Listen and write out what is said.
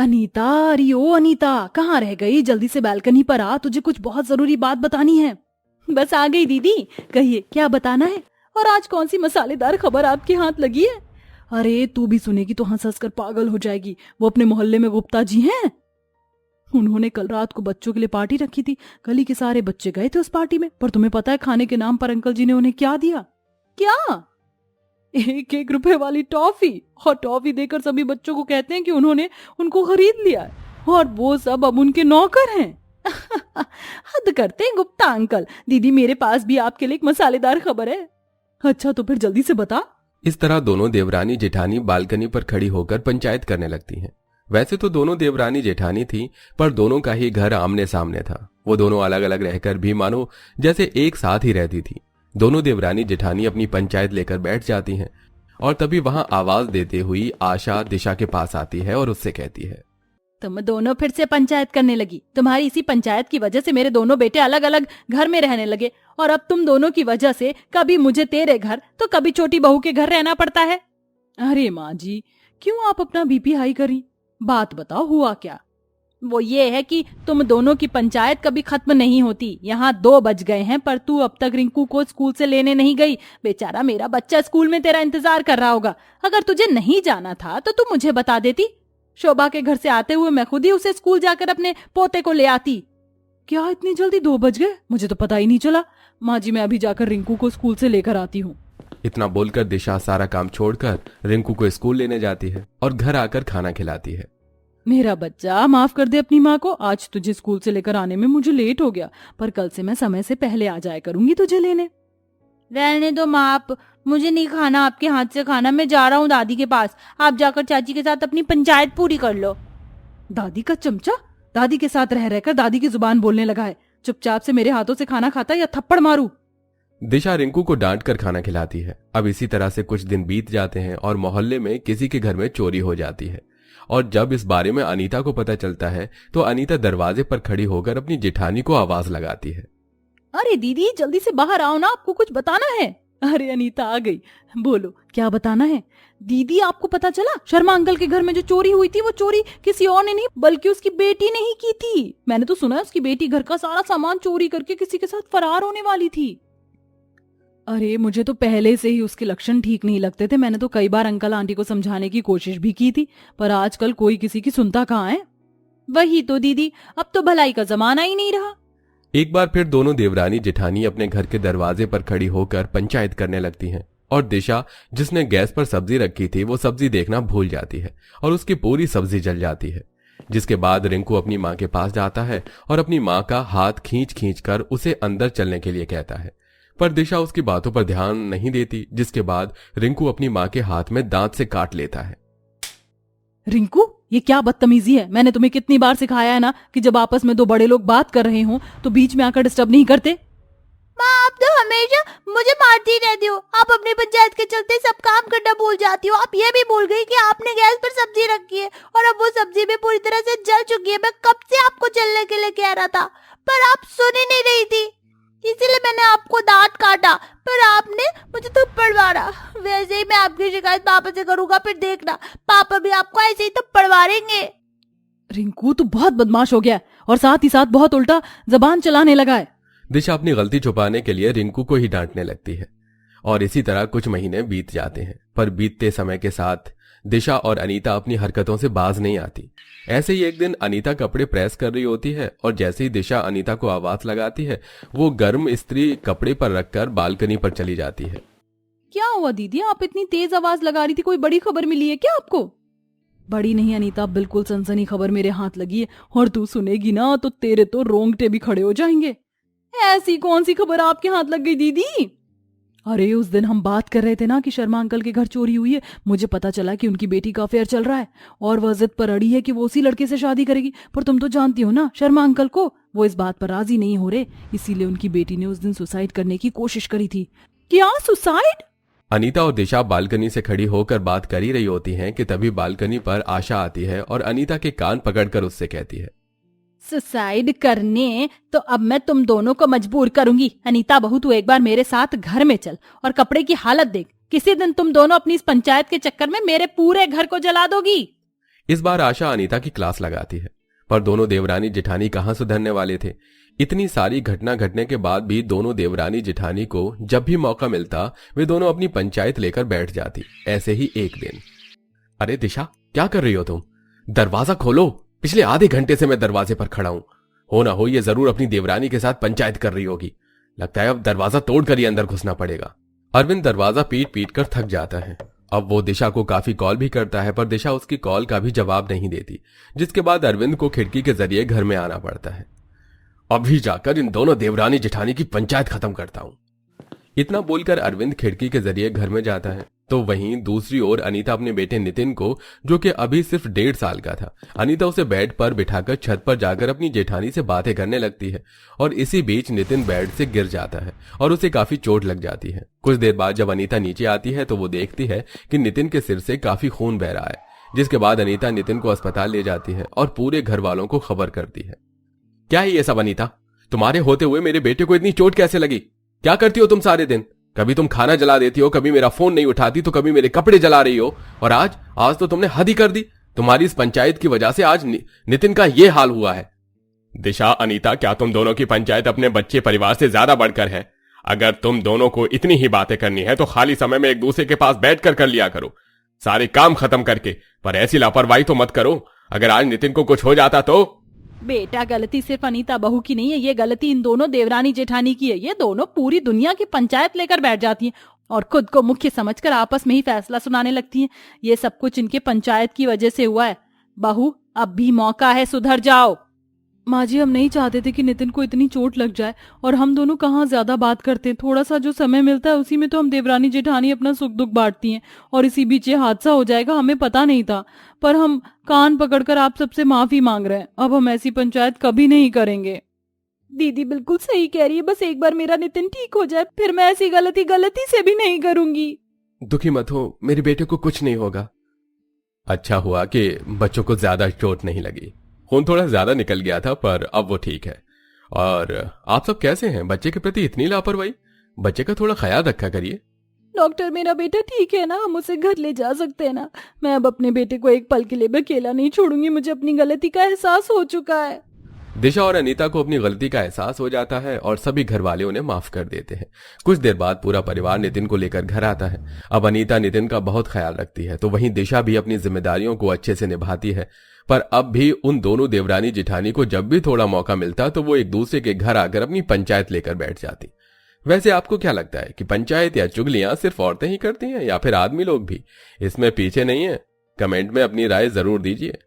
अनीता, अरे ओ अनीता, कहाँ रह गई? जल्दी से बालकनी पर आ, तुझे कुछ बहुत जरूरी बात बतानी है। बस आ गई दीदी, कहिए क्या बताना है। और आज कौन सी मसालेदार खबर आपके हाथ लगी है? अरे तू भी सुनेगी तो हंस हंस कर पागल हो जाएगी। वो अपने मोहल्ले में गुप्ता जी हैं। उन्होंने कल रात को बच्चों के लिए पार्टी रखी थी। गली के सारे बच्चे गए थे उस पार्टी में, पर तुम्हें पता है खाने के नाम पर अंकल जी ने उन्हें क्या दिया? क्या? 1-1 रुपए वाली टॉफी। और टॉफी देकर सभी बच्चों को कहते हैं कि उन्होंने उनको खरीद लिया है और वो सब अब उनके नौकर हैं। हद करते हैं गुप्ता अंकल। दीदी, मेरे पास भी आपके लिए एक मसालेदार खबर है। अच्छा तो फिर जल्दी से बता। इस तरह दोनों देवरानी जेठानी बालकनी पर खड़ी होकर पंचायत करने लगती हैं। वैसे तो दोनों देवरानी जेठानी थी, पर दोनों का ही घर आमने सामने था। वो दोनों अलग अलग रहकर भी मानो जैसे एक साथ ही रहती थी। दोनों देवरानी जेठानी अपनी पंचायत लेकर बैठ जाती हैं और तभी वहां आवाज देते हुई आशा दिशा के पास आती है और उससे कहती है, तुम दोनों फिर से पंचायत करने लगी। तुम्हारी इसी पंचायत की वजह से मेरे दोनों बेटे अलग अलग घर में रहने लगे और अब तुम दोनों की वजह से कभी मुझे तेरे घर तो कभी छोटी बहू के घर रहना पड़ता है। अरे माँ जी, क्यों आप अपना बीपी हाई करी? बात बताओ, हुआ क्या? वो ये है कि तुम दोनों की पंचायत कभी खत्म नहीं होती। यहाँ 2 बज गए हैं पर तू अब तक रिंकू को स्कूल से लेने नहीं गई। बेचारा मेरा बच्चा स्कूल में तेरा इंतजार कर रहा होगा। अगर तुझे नहीं जाना था तो तू मुझे बता देती। शोभा के घर से आते हुए मैं खुद ही उसे स्कूल जाकर अपने पोते को ले आती। क्या इतनी जल्दी 2 बज गए? मुझे तो पता ही नहीं चला। माँ जी, मैं अभी जाकर रिंकू को स्कूल से लेकर आती हूँ। इतना बोलकर दिशा सारा काम छोड़कर रिंकू को स्कूल लेने जाती है और घर आकर खाना खिलाती है। मेरा बच्चा, माफ कर दे अपनी माँ को। आज तुझे स्कूल से लेकर आने में मुझे लेट हो गया, पर कल से मैं समय से पहले आ जाया करूंगी तुझे लेने। रहने दो माँ, आप, मुझे नहीं खाना आपके हाथ से खाना। मैं जा रहा हूँ दादी के पास। आप जाकर चाची के साथ अपनी पंचायत पूरी कर लो। दादी का चमचा दादी के साथ रह रहकर दादी की जुबान बोलने लगा है। चुपचाप से मेरे हाथों से खाना खाता या थप्पड़ मारूं? दिशा रिंकू को डांट कर खाना खिलाती है। अब इसी तरह से कुछ दिन बीत जाते हैं और मोहल्ले में किसी के घर में चोरी हो जाती है। और जब इस बारे में अनीता को पता चलता है तो अनीता दरवाजे पर खड़ी होकर अपनी जेठानी को आवाज लगाती है, अरे दीदी, जल्दी से बाहर आओ ना, आपको कुछ बताना है। अरे अनीता आ गई, बोलो क्या बताना है? दीदी, आपको पता चला शर्मा अंकल के घर में जो चोरी हुई थी वो चोरी किसी और ने नहीं बल्कि उसकी बेटी ने ही की थी। मैंने तो सुना है उसकी बेटी घर का सारा सामान चोरी करके किसी के साथ फरार होने वाली थी। अरे मुझे तो पहले से ही उसके लक्षण ठीक नहीं लगते थे। मैंने तो कई बार अंकल आंटी को समझाने की कोशिश भी की थी, पर आजकल कोई किसी की सुनता कहाँ है। वही तो दीदी, अब तो भलाई का जमाना ही नहीं रहा। एक बार फिर दोनों देवरानी जेठानी अपने घर के दरवाजे पर खड़ी होकर पंचायत करने लगती हैं और दिशा, जिसने गैस पर सब्जी रखी थी, वो सब्जी देखना भूल जाती है और उसकी पूरी सब्जी जल जाती है। जिसके बाद रिंकू अपनी माँ के पास जाता है और अपनी माँ का हाथ खींच खींच कर उसे अंदर चलने के लिए कहता है, पर दिशा उसकी बातों पर ध्यान नहीं देती। जिसके बाद रिंकू अपनी माँ के हाथ में दांत से काट लेता है। रिंकू, ये क्या बदतमीजी है? मैंने तुम्हें कितनी बार सिखाया है ना कि जब आपस में 2 बड़े लोग बात कर रहे हों तो बीच में आकर डिस्टर्ब नहीं करते। माँ, आप तो हमेशा मुझे मारती रहती हो। आप अपनी पंचायत के चलते सब काम करना भूल जाती हो। आप ये भी भूल गई कि आपने गैस पर सब्जी रखी है और अब वो सब्जी भी पूरी तरह से जल चुकी है। मैं कब से आपको चलने के लिए कह रहा था, पर आप सुन ही नहीं रही थी, इसीलिए मैंने आपको दांत काटा, पर आपने मुझे थप्पड़ मारा। वैसे ही मैं आपकी शिकायत पापा से करूंगा, फिर देखना पापा भी आपको ऐसे ही थप्पड़ मारेंगे। रिंकू, तू बहुत बदमाश हो गया है और साथ ही साथ बहुत उल्टा जबान चलाने लगा है। दिशा अपनी गलती छुपाने के लिए रिंकू को ही डांटने लगती है और इसी तरह कुछ महीने बीत जाते हैं। पर बीतते समय के साथ दिशा और अनीता अपनी हरकतों से बाज नहीं आती। ऐसे ही एक दिन अनीता कपड़े प्रेस कर रही होती है और जैसे ही दिशा अनीता को आवाज लगाती है, वो गर्म इस्त्री कपड़े पर रखकर बालकनी पर चली जाती है। क्या हुआ दीदी, आप इतनी तेज आवाज लगा रही थी? कोई बड़ी खबर मिली है क्या आपको? बड़ी नहीं अनीता, बिल्कुल सनसनी खबर मेरे हाथ लगी है और तू सुनेगी ना तो तेरे तो रोंगटे भी खड़े हो जाएंगे। ऐसी कौन सी खबर आपके हाथ लग गई दीदी? अरे उस दिन हम बात कर रहे थे ना कि शर्मा अंकल के घर चोरी हुई है। मुझे पता चला कि उनकी बेटी का अफेयर चल रहा है और वह जिद पर अड़ी है कि वो उसी लड़के से शादी करेगी। पर तुम तो जानती हो ना शर्मा अंकल को, वो इस बात पर राजी नहीं हो रहे। इसीलिए उनकी बेटी ने उस दिन सुसाइड करने की कोशिश करी थी। क्या सुसाइड? अनीता और दिशा बालकनी से खड़ी होकर बात कर ही रही होती हैं कि तभी बालकनी पर आशा आती है और अनीता के कान पकड़कर उससे कहती है, सुसाइड करने तो अब मैं तुम दोनों को मजबूर करूंगी। अनीता बहू, तू एक बार मेरे साथ घर में चल और कपड़े की हालत देख। किसी दिन तुम दोनों अपनी इस पंचायत के चक्कर में मेरे पूरे घर को जला दोगी। इस बार आशा अनीता की क्लास लगाती है, पर दोनों देवरानी जेठानी कहां सुधरने वाले थे। इतनी सारी घटना घटने के बाद भी दोनों देवरानी जेठानी को जब भी मौका मिलता वे दोनों अपनी पंचायत लेकर बैठ जाती। ऐसे ही एक दिन, अरे दिशा, क्या कर रही हो तुम? दरवाजा खोलो, पिछले आधे घंटे से मैं दरवाजे पर खड़ा हूं। हो ना हो ये जरूर अपनी देवरानी के साथ पंचायत कर रही होगी। लगता है अब दरवाजा तोड़कर ही अंदर घुसना पड़ेगा। अरविंद दरवाजा पीट पीट कर थक जाता है। अब वो दिशा को काफी कॉल भी करता है, पर दिशा उसकी कॉल का भी जवाब नहीं देती, जिसके बाद अरविंद को खिड़की के जरिए घर में आना पड़ता है। अभी जाकर इन दोनों देवरानी जेठानी की पंचायत खत्म करता हूं। इतना बोलकर अरविंद खिड़की के जरिए घर में जाता है, तो वहीं दूसरी ओर अनीता अपने बेटे नितिन को, जो कि अभी सिर्फ 1.5 साल का था, अनीता उसे बेड पर बिठाकर छत पर जाकर अपनी जेठानी से बातें करने लगती है। और इसी बीच नितिन बेड से गिर जाता है और उसे काफी चोट लग जाती है। कुछ देर बाद जब अनीता नीचे आती है तो वो देखती है कि नितिन के सिर से काफी खून बह रहा है, जिसके बाद अनीता नितिन को अस्पताल ले जाती है और पूरे घर वालों को खबर करती है। क्या है ये सब अनीता? तुम्हारे होते हुए मेरे बेटे को इतनी चोट कैसे लगी? क्या करती हो तुम सारे दिन? कभी तुम खाना जला देती हो, कभी मेरा फोन नहीं उठाती, तो कभी मेरे कपड़े जला रही हो, और आज तो तुमने हद ही कर दी। तुम्हारी इस पंचायत की वजह से आज नितिन का ये हाल हुआ है। दिशा, अनीता, क्या तुम दोनों की पंचायत अपने बच्चे परिवार से ज्यादा बढ़कर है? अगर तुम दोनों को इतनी ही बातें करनी है तो खाली समय में एक दूसरे के पास बैठकर कर लिया करो, सारे काम खत्म करके। पर ऐसी लापरवाही तो मत करो। अगर आज नितिन को कुछ हो जाता तो? बेटा, गलती सिर्फ अनीता बहू की नहीं है, ये गलती इन दोनों देवरानी जेठानी की है। ये दोनों पूरी दुनिया की पंचायत लेकर बैठ जाती हैं और खुद को मुख्य समझकर आपस में ही फैसला सुनाने लगती हैं। ये सब कुछ इनके पंचायत की वजह से हुआ है। बहू, अब भी मौका है, सुधर जाओ। माँ जी, हम नहीं चाहते थे कि नितिन को इतनी चोट लग जाए, और हम दोनों कहाँ ज्यादा बात करते हैं। थोड़ा सा जो समय मिलता है उसी में तो हम देवरानी जेठानी अपना सुख दुख बांटती हैं, और इसी बीच ये हादसा हो जाएगा, हमें पता नहीं था। पर हम कान पकड़कर आप सबसे माफी मांग रहे हैं। अब हम ऐसी पंचायत कभी नहीं करेंगे। दीदी बिल्कुल सही कह रही है, बस एक बार मेरा नितिन ठीक हो जाए, फिर मैं ऐसी गलती से भी नहीं करूंगी। दुखी मत हो, मेरे बेटे को कुछ नहीं होगा। अच्छा हुआ कि बच्चों को ज्यादा चोट नहीं लगी। खून थोड़ा ज्यादा निकल गया था, पर अब वो ठीक है। और आप सब कैसे हैं? बच्चे के प्रति इतनी लापरवाही? बच्चे का थोड़ा ख्याल रखा करिए। डॉक्टर, मेरा बेटा ठीक है ना? हम उसे घर ले जा सकते हैं ना? मैं अब अपने बेटे को एक पल के लिए भी अकेला नहीं छोड़ूंगी। मुझे अपनी गलती का एहसास हो चुका है। दिशा और अनीता को अपनी गलती का एहसास हो जाता है और सभी घर वाले उन्हें माफ कर देते हैं। कुछ देर बाद पूरा परिवार नितिन को लेकर घर आता है। अब अनीता नितिन का बहुत ख्याल रखती है, तो वहीं दिशा भी अपनी जिम्मेदारियों को अच्छे से निभाती है। पर अब भी उन दोनों देवरानी जेठानी को जब भी थोड़ा मौका मिलता तो वो एक दूसरे के घर आकर अपनी पंचायत लेकर बैठ जाती। वैसे आपको क्या लगता है कि पंचायत या चुगलियां सिर्फ औरतें ही करती हैं या फिर आदमी लोग भी इसमें पीछे नहीं है? कमेंट में अपनी राय जरूर दीजिए।